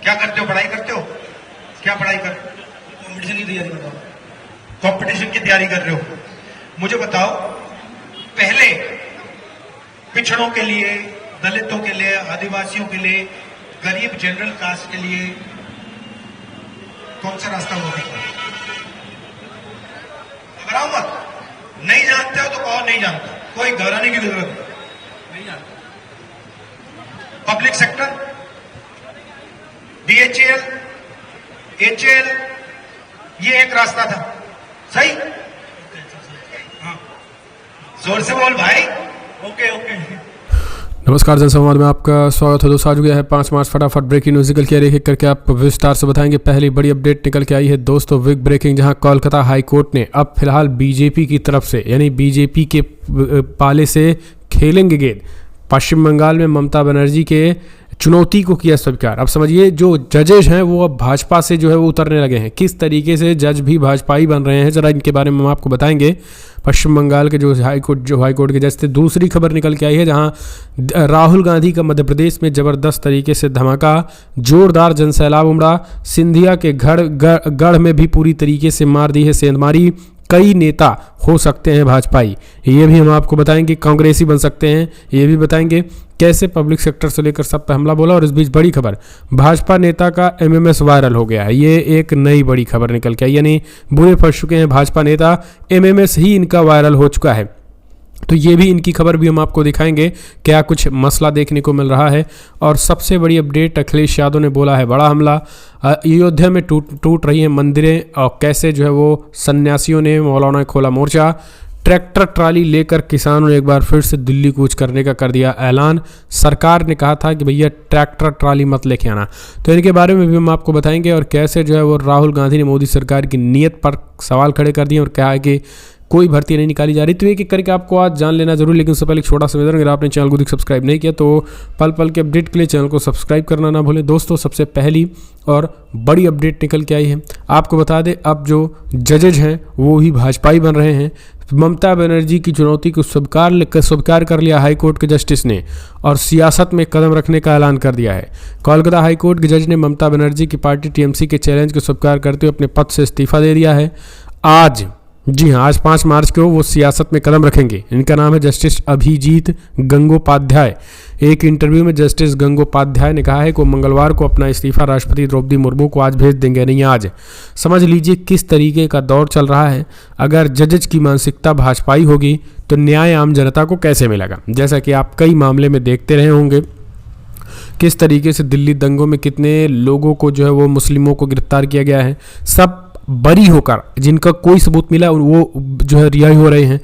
क्या करते हो? पढ़ाई करते हो? क्या पढ़ाई कर? कंपटीशन की तैयारी कर रहा हूँ। कंपटीशन की तैयारी कर रहे हो? मुझे बताओ, पहले पिछड़ों के लिए, दलितों के लिए, आदिवासियों के लिए, गरीब जनरल कास्ट के लिए कौन सा रास्ता हुआ? घबराओ मत। नहीं जानते हो तो कहो नहीं जानता, कोई घबराने की जरूरत नहीं जानता। पब्लिक सेक्टर, बीएचएल, एचएल, ये एक रास्ता था, सही? हाँ, जोर से बोल भाई। ओके। नमस्कार, जनसंवाद में आपका स्वागत है। दोस्तों, आज हो गया है 5 मार्च। फटाफट ब्रेकिंग न्यूज निकल के एक एक करके आप विस्तार से बताएंगे। पहली बड़ी अपडेट निकल के आई है दोस्तों, बिग ब्रेकिंग, जहां कोलकाता हाई कोर्ट ने अब फिलहाल बीजेपी की तरफ से, यानी बीजेपी के पाले से खेलेंगे गेंद। पश्चिम बंगाल में ममता बनर्जी के चुनौती को किया स्वीकार। अब समझिए, जो जजेज हैं वो अब भाजपा से जो है वो उतरने लगे हैं। किस तरीके से जज भी भाजपाई बन रहे हैं, जरा इनके बारे में हम आपको बताएंगे। पश्चिम बंगाल के जो हाई कोर्ट के जज थे। दूसरी खबर निकल के आई है, जहां राहुल गांधी का मध्य प्रदेश में जबरदस्त तरीके से धमाका, जोरदार जनसैलाब उमड़ा। सिंधिया के गढ़ में भी पूरी तरीके से मार दी है सेंधमारी। कई नेता हो सकते हैं भाजपाई, ये भी हम आपको बताएंगे। कांग्रेसी बन सकते हैं, ये भी बताएंगे। कैसे पब्लिक सेक्टर से लेकर सब पे हमला बोला। और इस बीच बड़ी खबर, भाजपा नेता का एमएमएस वायरल हो गया है। ये एक नई बड़ी खबर निकल के आई, यानी बुरे फंस चुके हैं भाजपा नेता, एमएमएस ही इनका वायरल हो चुका है। तो ये भी इनकी खबर भी हम आपको दिखाएंगे, क्या कुछ मसला देखने को मिल रहा है। और सबसे बड़ी अपडेट, अखिलेश यादव ने बोला है बड़ा हमला। अयोध्या में टूट रही हैं मंदिरें, और कैसे जो है वो सन्यासियों ने, मौलाना ने खोला मोर्चा। ट्रैक्टर ट्राली लेकर किसानों ने एक बार फिर से दिल्ली कूच करने का कर दिया ऐलान। सरकार ने कहा था कि भैया ट्रैक्टर ट्राली मत लेके आना। तो इनके बारे में भी हम आपको बताएंगे। और कैसे जो है वो राहुल गांधी ने मोदी सरकार की नीयत पर सवाल खड़े कर दिए और कहा है कि कोई भर्ती नहीं निकाली जा रही। तो एक एक करके आपको आज जान लेना जरूरी। लेकिन उससे पहले एक छोटा सा निवेदन, अगर आपने चैनल को सब्सक्राइब नहीं किया तो पल पल के अपडेट के लिए चैनल को सब्सक्राइब करना ना भूलें। दोस्तों, सबसे पहली और बड़ी अपडेट निकल के आई है, आपको बता दें, अब जो जजेज हैं वो ही भाजपाई बन रहे हैं। ममता बनर्जी की चुनौती को स्वीकार कर लिया हाई कोर्ट के जस्टिस ने, और सियासत में कदम रखने का ऐलान कर दिया है। कोलकाता हाई कोर्ट के जज ने ममता बनर्जी की पार्टी टीएमसी के चैलेंज को स्वीकार करते हुए अपने पद से इस्तीफा दे दिया है। आज, जी हाँ, आज 5 मार्च को वो सियासत में कदम रखेंगे। इनका नाम है जस्टिस अभिजीत गंगोपाध्याय। एक इंटरव्यू में जस्टिस गंगोपाध्याय ने कहा है कि वो मंगलवार को अपना इस्तीफा राष्ट्रपति द्रौपदी मुर्मू को आज भेज देंगे, नहीं आज। समझ लीजिए किस तरीके का दौर चल रहा है। अगर जजेज की मानसिकता भाजपाई होगी तो न्याय आम जनता को कैसे मिलेगा। जैसा कि आप कई मामले में देखते रहे होंगे, किस तरीके से दिल्ली दंगों में कितने लोगों को जो है वो मुस्लिमों को गिरफ्तार किया गया है। सब बरी होकर, जिनका कोई सबूत मिला वो जो है रिहाई हो रहे हैं।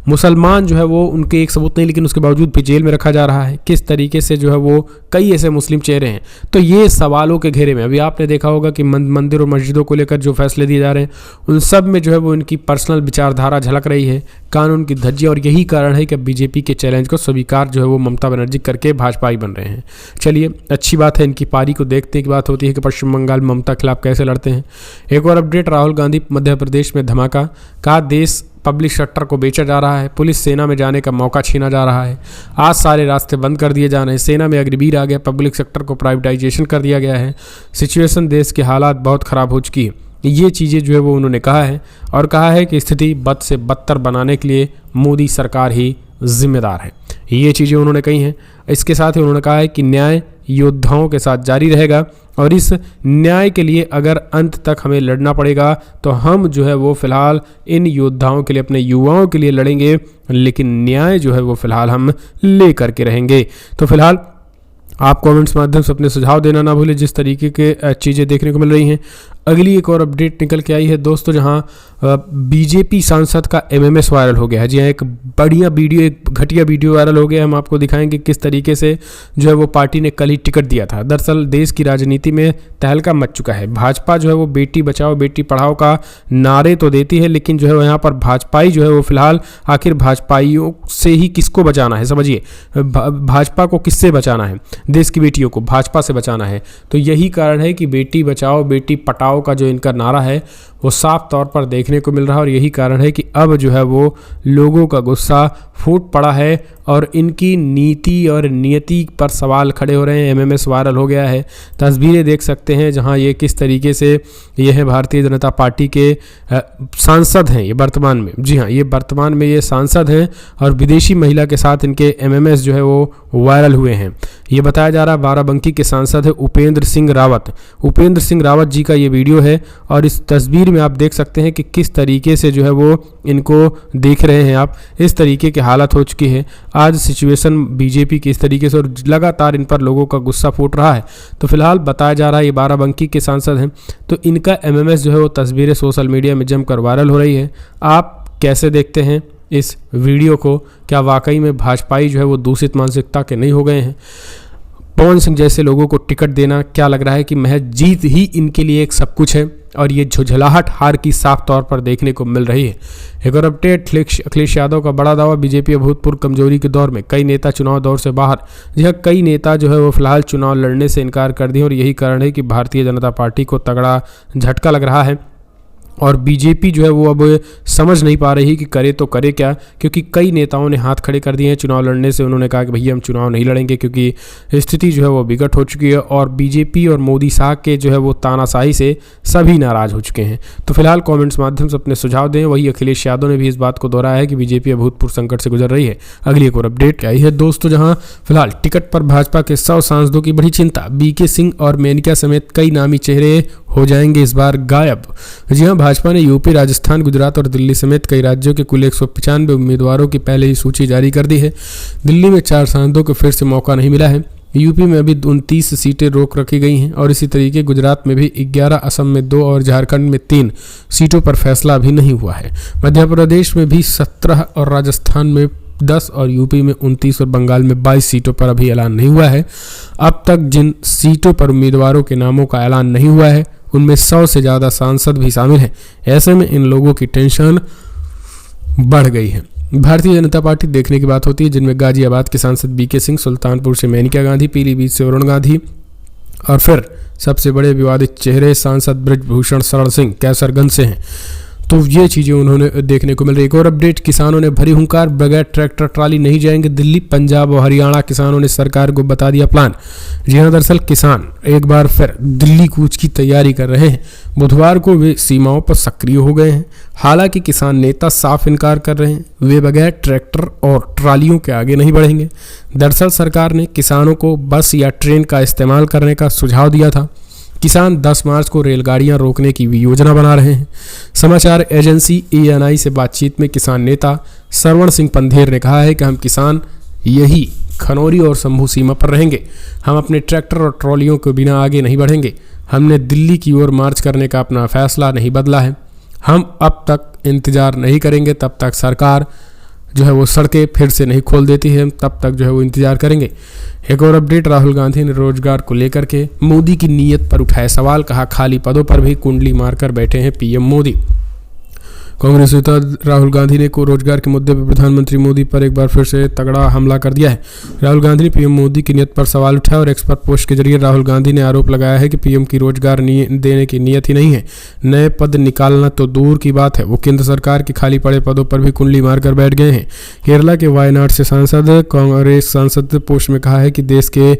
मुसलमान जो है वो, उनके एक सबूत नहीं, लेकिन उसके बावजूद भी जेल में रखा जा रहा है। किस तरीके से जो है वो कई ऐसे मुस्लिम चेहरे हैं। तो ये सवालों के घेरे में, अभी आपने देखा होगा कि मंदिर और मस्जिदों को लेकर जो फैसले दिए जा रहे हैं, उन सब में जो है वो इनकी पर्सनल विचारधारा झलक रही है, कानून की धज्जियाँ। और यही कारण है कि बीजेपी के चैलेंज को स्वीकार जो है वो ममता बनर्जी करके भाजपाई बन रहे हैं। चलिए, अच्छी बात है। इनकी पारी को देखने की बात होती है कि पश्चिम बंगाल में ममता खिलाफ कैसे लड़ते हैं। एक और अपडेट, राहुल गांधी मध्य प्रदेश में धमाका, कहा देश पब्लिक सेक्टर को बेचा जा रहा है, पुलिस सेना में जाने का मौका छीना जा रहा है। आज सारे रास्ते बंद कर दिए जा रहे हैं। सेना में अग्निवीर आ गया, पब्लिक सेक्टर को प्राइवेटाइजेशन कर दिया गया है। सिचुएशन, देश के हालात बहुत ख़राब हो चुकी है। ये चीज़ें जो है वो उन्होंने कहा है, और कहा है कि स्थिति बद से बदतर बनाने के लिए मोदी सरकार ही जिम्मेदार है। ये चीज़ें उन्होंने कही हैं। इसके साथ ही उन्होंने कहा है कि न्याय योद्धाओं के साथ जारी रहेगा, और इस न्याय के लिए अगर अंत तक हमें लड़ना पड़ेगा तो हम जो है वो फिलहाल इन योद्धाओं के लिए, अपने युवाओं के लिए लड़ेंगे, लेकिन न्याय जो है वो फिलहाल हम ले करके रहेंगे। तो फिलहाल आप कमेंट्स माध्यम से अपने सुझाव देना ना भूलें, जिस तरीके के चीज़ें देखने को मिल रही हैं। अगली एक और अपडेट निकल के आई है दोस्तों, जहां बीजेपी सांसद का एमएमएस वायरल हो गया है। जी हाँ, एक बढ़िया वीडियो, एक घटिया वीडियो वायरल हो गया है। हम आपको दिखाएंगे किस तरीके से जो है वो पार्टी ने कल ही टिकट दिया था। दरअसल देश की राजनीति में तहलका मच चुका है। भाजपा जो है वो बेटी बचाओ बेटी पढ़ाओ का नारे तो देती है, लेकिन जो है यहाँ पर भाजपाई जो है वो फिलहाल, आखिर भाजपाइयों से ही किसको बचाना है। समझिए, भाजपा को किससे बचाना है? देश की बेटियों को भाजपा से बचाना है। तो यही कारण है कि बेटी बचाओ बेटी पढ़ाओ का जो इनका नारा है वो साफ तौर पर देखने को मिल रहा है और यही कारण है कि अब जो है वो लोगों का गुस्सा फूट पड़ा है और इनकी नीति और नियति पर सवाल खड़े हो रहे हैं। एमएमएस वायरल हो गया है, तस्वीरें देख सकते हैं जहां ये किस तरीके से ये है भारतीय जनता पार्टी के सांसद हैं ये वर्तमान में। जी हाँ, ये वर्तमान में ये सांसद हैं और विदेशी महिला के साथ इनके एमएमएस जो है वो वायरल हुए हैं। ये बताया जा रहा है बाराबंकी के सांसद है उपेंद्र सिंह रावत। उपेंद्र सिंह रावत जी का ये वीडियो है और इस तस्वीर में आप देख सकते हैं कि किस तरीके से जो है वो इनको देख रहे हैं आप। इस तरीके की हालत हो चुकी है आज सिचुएशन बीजेपी की इस तरीके से और लगातार इन पर लोगों का गुस्सा फूट रहा है। तो फिलहाल बताया जा रहा है ये बाराबंकी के सांसद हैं, तो इनका एमएमएस जो है वो तस्वीरें सोशल मीडिया में जमकर वायरल हो रही है। आप कैसे देखते हैं इस वीडियो को? क्या वाकई में भाजपाई जो है वो दूषित मानसिकता के नहीं हो गए हैं? पवन सिंह जैसे लोगों को टिकट देना क्या लग रहा है कि महज जीत ही इनके लिए एक सब कुछ है और ये झुझलाहट हार की साफ तौर पर देखने को मिल रही है। एक और अपडेट, अखिलेश यादव का बड़ा दावा, बीजेपी अभूतपूर्व कमजोरी के दौर में कई नेता चुनाव दौर से बाहर। यह कई नेता जो है वो फिलहाल चुनाव लड़ने से इनकार कर दिए और यही कारण है कि भारतीय जनता पार्टी को तगड़ा झटका लग रहा है और बीजेपी जो है वो अब समझ नहीं पा रही कि करे तो करे क्या, क्योंकि कई नेताओं ने हाथ खड़े कर दिए हैं चुनाव लड़ने से। उन्होंने कहा कि भैया हम चुनाव नहीं लड़ेंगे क्योंकि स्थिति जो है वो विकट हो चुकी है और बीजेपी और मोदी साहब के जो है वो तानाशाही से सभी नाराज हो चुके हैं। तो फिलहाल कमेंट्स माध्यम से अपने सुझाव दें। वही अखिलेश यादव ने भी इस बात को दोहराया है कि बीजेपी अभूतपूर्व संकट से गुजर रही है। अगली एक और अपडेट आई है दोस्तों, जहां फिलहाल टिकट पर भाजपा के 100 सांसदों की बड़ी चिंता। बीके सिंह और मेनका समेत कई नामी चेहरे हो जाएंगे इस बार गायब। जी हां, भाजपा ने यूपी, राजस्थान, गुजरात और दिल्ली समेत कई राज्यों के कुल 195 उम्मीदवारों की पहले ही सूची जारी कर दी है। दिल्ली में 4 सांसदों को फिर से मौका नहीं मिला है। यूपी में अभी 29 सीटें रोक रखी गई हैं और इसी तरीके गुजरात में भी 11, असम में 2 और झारखंड में 3 सीटों पर फैसला अभी नहीं हुआ है। मध्य प्रदेश में भी 17 और राजस्थान में 10 और यूपी में 29 और बंगाल में 22 सीटों पर अभी ऐलान नहीं हुआ है। अब तक जिन सीटों पर उम्मीदवारों के नामों का ऐलान नहीं हुआ है उनमें 100 से ज़्यादा सांसद भी शामिल हैं। ऐसे में इन लोगों की टेंशन बढ़ गई है। भारतीय जनता पार्टी देखने की बात होती है जिनमें गाजियाबाद के सांसद बीके सिंह, सुल्तानपुर से मेनका गांधी, पीलीभीत से वरुण गांधी और फिर सबसे बड़े विवादित चेहरे सांसद ब्रजभूषण शरण सिंह कैसरगंज से हैं। तो ये चीज़ें उन्होंने देखने को मिल रही। एक और अपडेट, किसानों ने भरी हुंकार, बगैर ट्रैक्टर ट्राली नहीं जाएंगे दिल्ली। पंजाब और हरियाणा किसानों ने सरकार को बता दिया प्लान। जी हाँ, दरअसल किसान एक बार फिर दिल्ली कूच की तैयारी कर रहे हैं। बुधवार को वे सीमाओं पर सक्रिय हो गए हैं। हालांकि किसान नेता साफ इनकार कर रहे हैं, वे बगैर ट्रैक्टर और ट्रालियों के आगे नहीं बढ़ेंगे। दरअसल सरकार ने किसानों को बस या ट्रेन का इस्तेमाल करने का सुझाव दिया था। किसान 10 मार्च को रेलगाड़ियां रोकने की भी योजना बना रहे हैं। समाचार एजेंसी ANI से बातचीत में किसान नेता सरवण सिंह पंधेर ने कहा है कि हम किसान यही खनौरी और शंभू सीमा पर रहेंगे। हम अपने ट्रैक्टर और ट्रॉलियों के बिना आगे नहीं बढ़ेंगे। हमने दिल्ली की ओर मार्च करने का अपना फैसला नहीं बदला है। हम अब तक इंतजार नहीं करेंगे तब तक सरकार जो है वो सड़कें फिर से नहीं खोल देती है, तब तक जो है वो इंतजार करेंगे। एक और अपडेट, राहुल गांधी ने रोजगार को लेकर के मोदी की नीयत पर उठाए सवाल, कहा खाली पदों पर भी कुंडली मारकर बैठे हैं पीएम मोदी। कांग्रेस नेता राहुल गांधी ने रोजगार के मुद्दे पर प्रधानमंत्री मोदी पर एक बार फिर से तगड़ा हमला कर दिया है। राहुल गांधी ने पीएम मोदी की नीयत पर सवाल उठाया और एक्सपर्ट पोस्ट के जरिए राहुल गांधी ने आरोप लगाया है कि पीएम की रोजगार देने की नीयत ही नहीं है। नए पद निकालना तो दूर की बात है, वो केंद्र सरकार के खाली पड़े पदों पर भी कुंडली मारकर बैठ गए हैं। केरला के वायनाड से सांसद कांग्रेस सांसद पोस्ट में कहा है कि देश के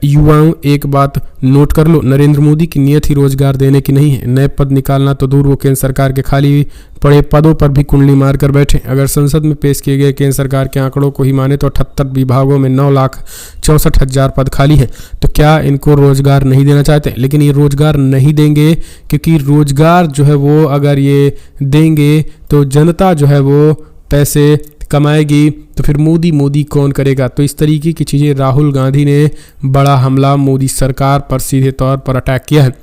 युवाओं एक बात नोट कर लो, नरेंद्र मोदी की नीयत ही रोजगार देने की नहीं है। नए पद निकालना तो दूर, वो केंद्र सरकार के खाली पड़े पदों पर भी कुंडली मारकर बैठे। अगर संसद में पेश किए गए केंद्र सरकार के आंकड़ों को ही माने तो 78 विभागों में 9,64,000 पद खाली हैं। तो क्या इनको रोजगार नहीं देना चाहते? लेकिन ये रोजगार नहीं देंगे क्योंकि रोजगार जो है वो अगर ये देंगे तो जनता जो है वो पैसे कमाएगी, तो फिर मोदी कौन करेगा? तो इस तरीके की चीज़ें राहुल गांधी ने बड़ा हमला मोदी सरकार पर सीधे तौर पर अटैक किया है।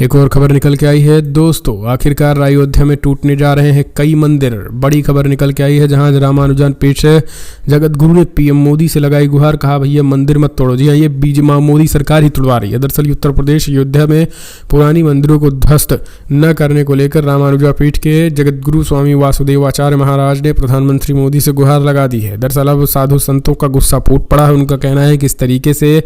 एक और खबर निकल के आई है दोस्तों, आखिरकार अयोध्या में टूटने जा रहे हैं कई मंदिर। बड़ी खबर निकल के आई है जहां रामानुजन पीठ से जगत गुरु ने पीएम मोदी से लगाई गुहार, कहा भैया मंदिर मत तोड़ो। जी हाँ, ये मोदी सरकार ही तुड़वा रही है। दरअसल उत्तर प्रदेश अयोध्या में पुरानी मंदिरों को ध्वस्त न करने को लेकर रामानुजा पीठ के जगत गुरु स्वामी वासुदेवाचार्य महाराज ने प्रधानमंत्री मोदी से गुहार लगा दी है। दरअसल अब साधु संतों का गुस्सा फूट पड़ा है। उनका कहना है कि इस तरीके से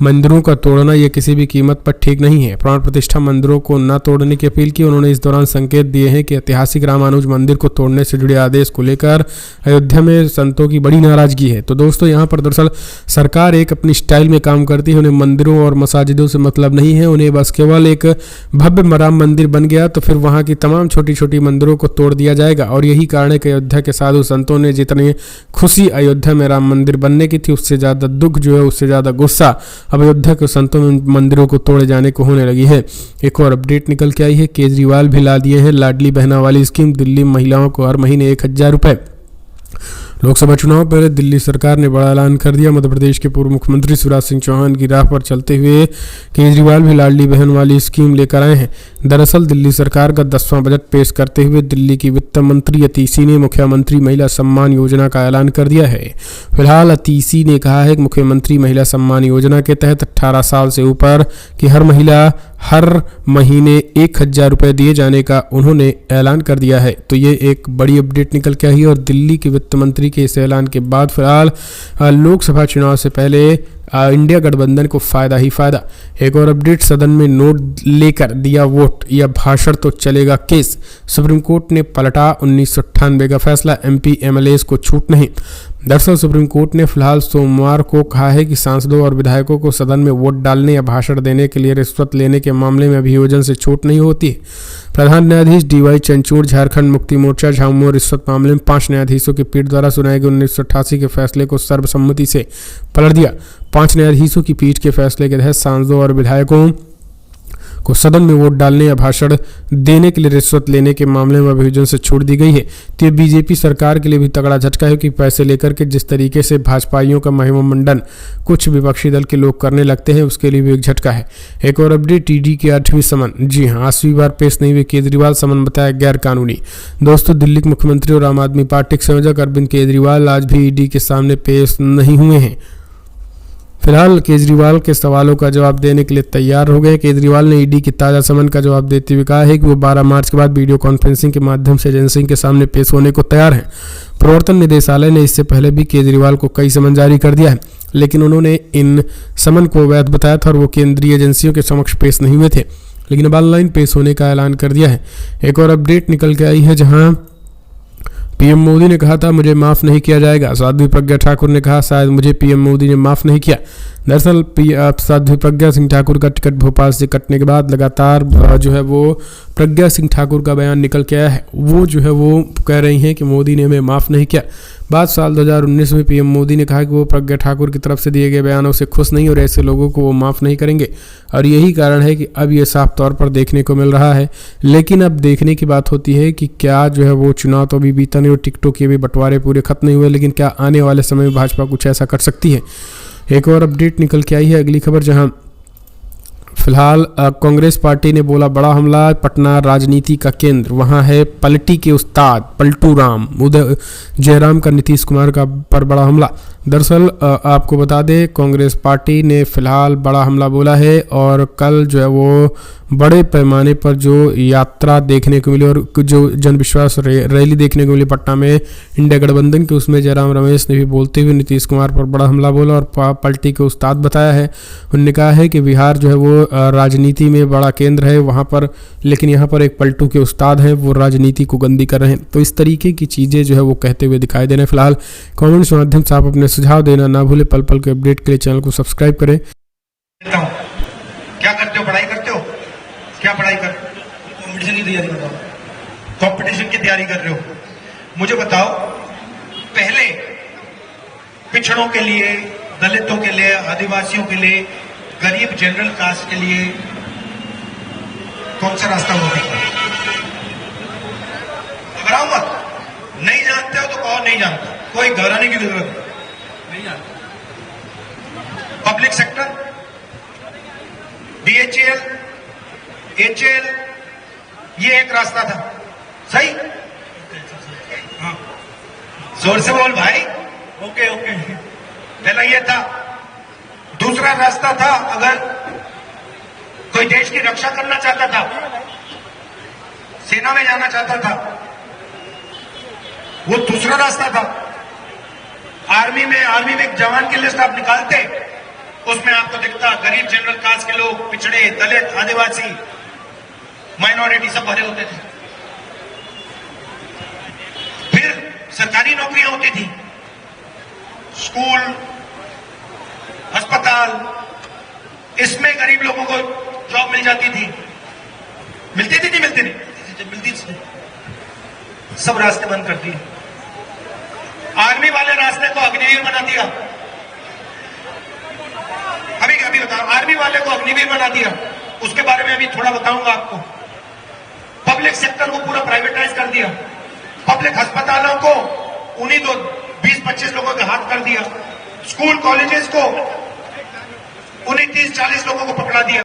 मंदिरों का तोड़ना यह किसी भी कीमत पर ठीक नहीं है। प्राण प्रतिष्ठा प्रतिष्ठा मंदिरों को न तोड़ने की अपील की। उन्होंने इस दौरान संकेत दिए हैं कि ऐतिहासिक रामानुज मंदिर को तोड़ने से जुड़े आदेश को लेकर अयोध्या में संतों की बड़ी नाराजगी है। तो दोस्तों यहाँ पर दरअसल सरकार एक अपनी स्टाइल में काम करती है, उन्हें मंदिरों और मसाजिदों से मतलब नहीं है, उन्हें बस केवल एक भव्य राम मंदिर बन गया तो फिर वहाँ की तमाम छोटी छोटी मंदिरों को तोड़ दिया जाएगा। और यही कारण है कि अयोध्या के साधु संतों ने जितनी खुशी अयोध्या में राम मंदिर बनने की थी, उससे ज़्यादा दुख जो है, उससे ज़्यादा गुस्सा अब अयोध्या के संतों में मंदिरों को तोड़े जाने को होने लगी है। एक और अपडेट निकल के आई है, केजरीवाल भी ला दिए हैं लाडली बहना वाली स्कीम। दिल्ली महिलाओं को हर महीने 1000 रुपये। लोकसभा चुनाव पहले दिल्ली सरकार ने बड़ा ऐलान कर दिया। मध्य प्रदेश के पूर्व मुख्यमंत्री शिवराज सिंह चौहान की राह पर चलते हुए केजरीवाल भी लाडली बहन वाली स्कीम लेकर आए हैं। दरअसल दिल्ली सरकार का 10वां बजट पेश करते हुए दिल्ली की वित्त मंत्री अतीसी ने मुख्यमंत्री महिला सम्मान योजना का ऐलान कर दिया है। फिलहाल अतीसी ने कहा है कि मुख्यमंत्री महिला सम्मान योजना के तहत 18 साल से ऊपर की हर महिला हर महीने 1000 रुपये दिए जाने का उन्होंने ऐलान कर दिया है। तो ये एक बड़ी अपडेट निकल के आई है और दिल्ली के वित्त मंत्री के इस ऐलान के बाद फिलहाल लोकसभा चुनाव से पहले इंडिया गठबंधन को फायदा ही फायदा। एक और अपडेट, सदन में नोट लेकर दिया वोट या भाषण तो चलेगा केस। सुप्रीम कोर्ट ने पलटा 1998 का फैसला, एमपी एमएलएस को छूट नहीं। दरअसल सुप्रीम कोर्ट ने फिलहाल सोमवार को कहा है कि सांसदों और विधायकों को सदन में वोट डालने या भाषण देने के लिए रिश्वत लेने के मामले में अभियोजन से छूट नहीं होती है। प्रधान न्यायाधीश डीवाई चंद्रचूड़ झारखंड मुक्ति मोर्चा झामुमो रिश्वत मामले में 5 न्यायाधीशों की पीठ द्वारा सुनाए गए 1988 के फैसले को सर्वसम्मति से पलट दिया। 5 न्यायाधीशों की पीठ के फैसले के तहत सांसदों और विधायकों को सदन में वोट डालने या भाषण देने के लिए रिश्वत लेने के मामले में अभियोजन से छूट दी गई है। तो ये बीजेपी सरकार के लिए भी तगड़ा झटका है कि पैसे लेकर के जिस तरीके से भाजपाइयों का महिमा मंडन कुछ विपक्षी दल के लोग करने लगते हैं, उसके लिए भी एक झटका है। एक और अपडेट, ईडी की 8वीं समन। जी हाँ, 8वीं बार पेश नहीं हुए केजरीवाल, समन बताया गैर कानूनी। दोस्तों, दिल्ली के मुख्यमंत्री और आम आदमी पार्टी के संयोजक अरविंद केजरीवाल आज भी ईडी के सामने पेश नहीं हुए हैं। फिलहाल केजरीवाल के सवालों का जवाब देने के लिए तैयार हो गए। केजरीवाल ने ईडी की ताज़ा समन का जवाब देते हुए कहा है कि वो 12 मार्च के बाद वीडियो कॉन्फ्रेंसिंग के माध्यम से एजेंसी के सामने पेश होने को तैयार हैं। प्रवर्तन निदेशालय ने इससे पहले भी केजरीवाल को कई समन जारी कर दिया है, लेकिन उन्होंने इन समन को वैध बताया था और वो केंद्रीय एजेंसियों के समक्ष पेश नहीं हुए थे, लेकिन अब ऑनलाइन पेश होने का ऐलान कर दिया है। एक और अपडेट निकल के आई है, जहाँ पीएम मोदी ने कहा था मुझे माफ़ नहीं किया जाएगा। साध्वी प्रज्ञा ठाकुर ने कहा शायद मुझे पीएम मोदी ने माफ़ नहीं किया। दरअसल साध्वी प्रज्ञा सिंह ठाकुर का टिकट भोपाल से कटने के बाद लगातार जो है वो प्रज्ञा सिंह ठाकुर का बयान निकल के आया है। वो जो है वो कह रही हैं कि मोदी ने हमें माफ़ नहीं किया। बात साल 2019 में पीएम मोदी ने कहा कि वो प्रज्ञा ठाकुर की तरफ से दिए गए बयानों से खुश नहीं और ऐसे लोगों को वो माफ़ नहीं करेंगे, और यही कारण है कि अब ये साफ तौर पर देखने को मिल रहा है। लेकिन अब देखने की बात होती है कि क्या जो है वो चुनाव तो अभी बीता नहीं और टिकटों के भी बंटवारे पूरे खत्म नहीं हुए, लेकिन क्या आने वाले समय में भाजपा कुछ ऐसा कर सकती है। एक और अपडेट निकल के आई है, अगली खबर, जहां फिलहाल कांग्रेस पार्टी ने बोला बड़ा हमला, पटना राजनीति का केंद्र, वहां है पलटी के उस्ताद पलटू राम, उदय जयराम का नीतीश कुमार का पर बड़ा हमला। दरअसल आपको बता दें, कांग्रेस पार्टी ने फिलहाल बड़ा हमला बोला है और कल जो है वो बड़े पैमाने पर जो यात्रा देखने को मिली और जो जनविश्वास रैली देखने को मिली पटना में इंडिया गठबंधन के, उसमें जयराम रमेश ने भी बोलते हुए नीतीश कुमार पर बड़ा हमला बोला और पलटी के उस्ताद बताया है। उन्होंने कहा है कि बिहार जो है वो राजनीति में बड़ा केंद्र है वहाँ पर, लेकिन यहाँ पर एक पलटू के उस्ताद हैं, वो राजनीति को गंदी कर रहे हैं। तो इस तरीके की चीज़ें जो है वो कहते हुए दिखाई दे रहे हैं। फिलहाल कमेंट्स के माध्यम से आप अपने सुझाव देना ना भूले। पल पल के अपडेट के लिए चैनल को सब्सक्राइब करें। क्या करते हो, पढ़ाई करते हो? क्या पढ़ाई कर? कंपटीशन की तैयारी कर रहा हूँ। कंपटीशन की तैयारी कर रहे हो? मुझे बताओ, पहले पिछड़ों के लिए, दलितों के लिए, आदिवासियों के लिए, गरीब जनरल कास्ट के लिए कौन सा रास्ता हुआ करता है? घबराओ मत, नहीं जानते हो तो कहो नहीं जानते, कोई घबराने की जरूरत नहीं जानता। पब्लिक सेक्टर, बीएचईएल, एचएल, ये एक रास्ता था, सही? हाँ, जोर से बोल भाई। Okay okay. पहला ये था। दूसरा रास्ता था, अगर कोई देश की रक्षा करना चाहता था, सेना में जाना चाहता था, वो दूसरा रास्ता था। आर्मी में एक जवान की लिस्ट आप निकालते, उसमें आपको दिखता गरीब जनरल कास्ट के लोग, पिछड़े, दलित, आदिवासी, माइनॉरिटी सब भरे होते थे। फिर सरकारी नौकरियां होती थी, स्कूल, अस्पताल, इसमें गरीब लोगों को जॉब मिल जाती थी। मिलती थी नहीं मिलती नहीं मिलती थी। सब रास्ते बंद कर दिए। आर्मी वाले रास्ते को अग्निवीर बना दिया। अभी बताओ, आर्मी वाले को अग्निवीर बना दिया। उसके बारे में अभी थोड़ा बताऊंगा आपको। पब्लिक सेक्टर को पूरा प्राइवेटाइज कर दिया। पब्लिक अस्पतालों को उन्हीं 20-25 लोगों के हाथ कर दिया। स्कूल कॉलेजेस को उन्हीं 30-40 लोगों को पकड़ा दिया।